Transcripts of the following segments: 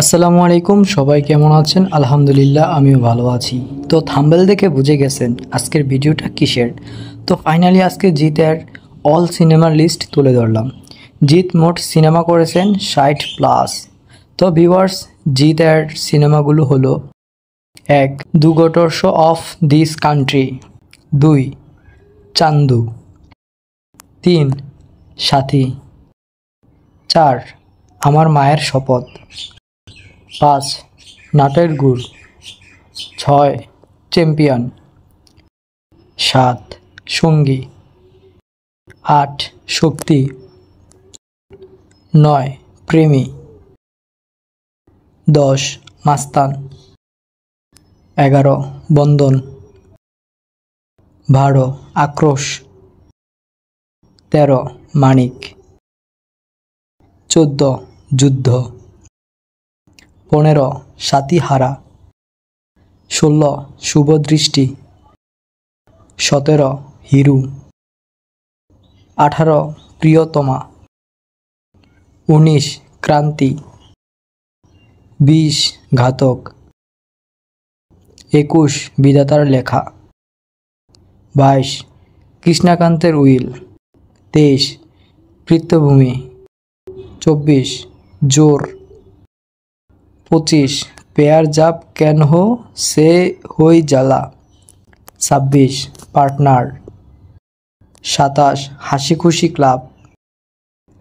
আসসালামু আলাইকুম, সবাই কেমন আছেন? আলহামদুলিল্লাহ, আমিও ভালো আছি। তো থাম্বনেল দেখে বুঝে গেছেন আজকের ভিডিওটা কিসের। তো ফাইনালি আজকে জিতের অল সিনেমার লিস্ট তুলে ধরলাম। জিত মোট সিনেমা করেছেন 60+। তো ভিউয়ার্স, জিতের সিনেমাগুলো হলো: 1. দুগটর্স অফ দিস কান্ট্রি, 2. চান্দু, 3. সাথী, 4. আমার মায়ের শপথ, 5. নাটের গুড়, 6. চ্যাম্পিয়ন, 7. সঙ্গী, 8. শক্তি, 9. প্রেমী, 10. মাস্তান, 11. বন্ধন, 12. আক্রোশ, 13. মানিক, 14. যুদ্ধ, 15. সাথীহারা, 16. শুভদৃষ্টি, 17. হিরু, 18. প্রিয়তমা, 19. ক্রান্তি, 20. ঘাতক, 21. বিধাতার লেখা, 22. কৃষ্ণকান্তের উইল, 23. পৃথ্বভূমি, 24. জোর, 25. পেয়ার জাব কেন হো সে হই জ্বালা, 26. পার্টনার, 27. হাসি খুশি ক্লাব,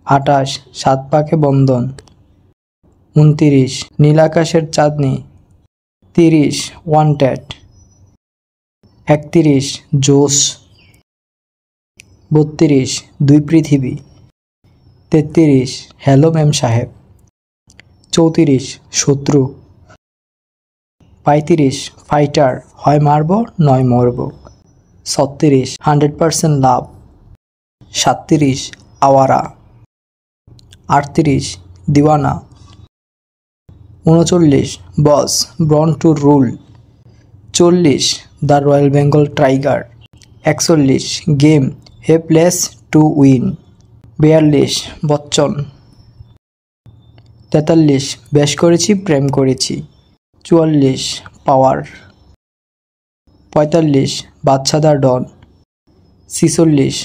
28. সাত পাকে বন্ধন, 29. নীল আকাশের চাঁদনি, 30. ওয়ান্টেড, 31. জোশ, 32. দুই পৃথিবী, 33. হ্যালো ম্যাম সাহেব, 34. শত্রু, 35. ফাইটার, হয় মারব নয় মরব, 36. 100% love, 37. Awara, 38. Deewana, 39. Boss born to rule, 40. The royal Bengal tiger, 41. Game a place to win, 42. Bachchan, 43. বেশ করেছি প্রেম করেছি, 44. পাওয়ার, 45. বাদশাদার ডন, 46.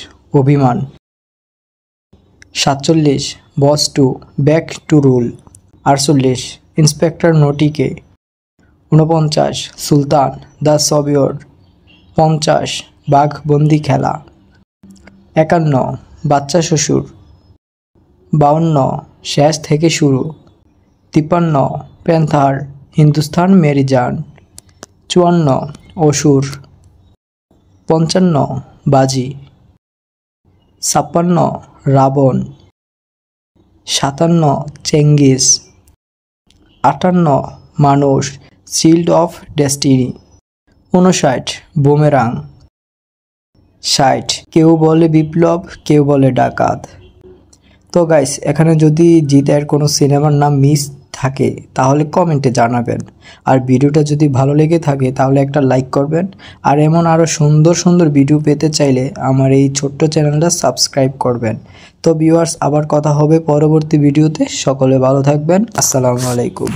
Abhimaan, 47. Boss two back to rule, 48. Inspector নটিকে, 49. Sultan the saviour, 50. বাঘ বন্দি খেলা, 51. বাচ্চা শ্বশুর, 52. শেষ থেকে শুরু, 53. প্যান্থার হিন্দুস্তান মেরি জান, 54. অসুর, 55. বাজি, 56. রাবণ, 57. চেঙ্গিস, 58. মানুষ শিল্ড অফ ডেস্টিনি, 59. বুমেরাং, 60. কেউ বলে বিপ্লব, কেউ বলে ডাকাত। তো গাইস, এখানে যদি জিতের কোনো সিনেমার নাম মিস থাকে তাহলে কমেন্টে জানাবেন। আর ভিডিওটা যদি ভালো লেগে থাকে তাহলে একটা লাইক করবেন। আর এমন আরও সুন্দর সুন্দর ভিডিও পেতে চাইলে আমার এই ছোট্ট চ্যানেলটা সাবস্ক্রাইব করবেন। তো ভিউয়ার্স, আবার কথা হবে পরবর্তী ভিডিওতে। সকলে ভালো থাকবেন। আসসালামু আলাইকুম।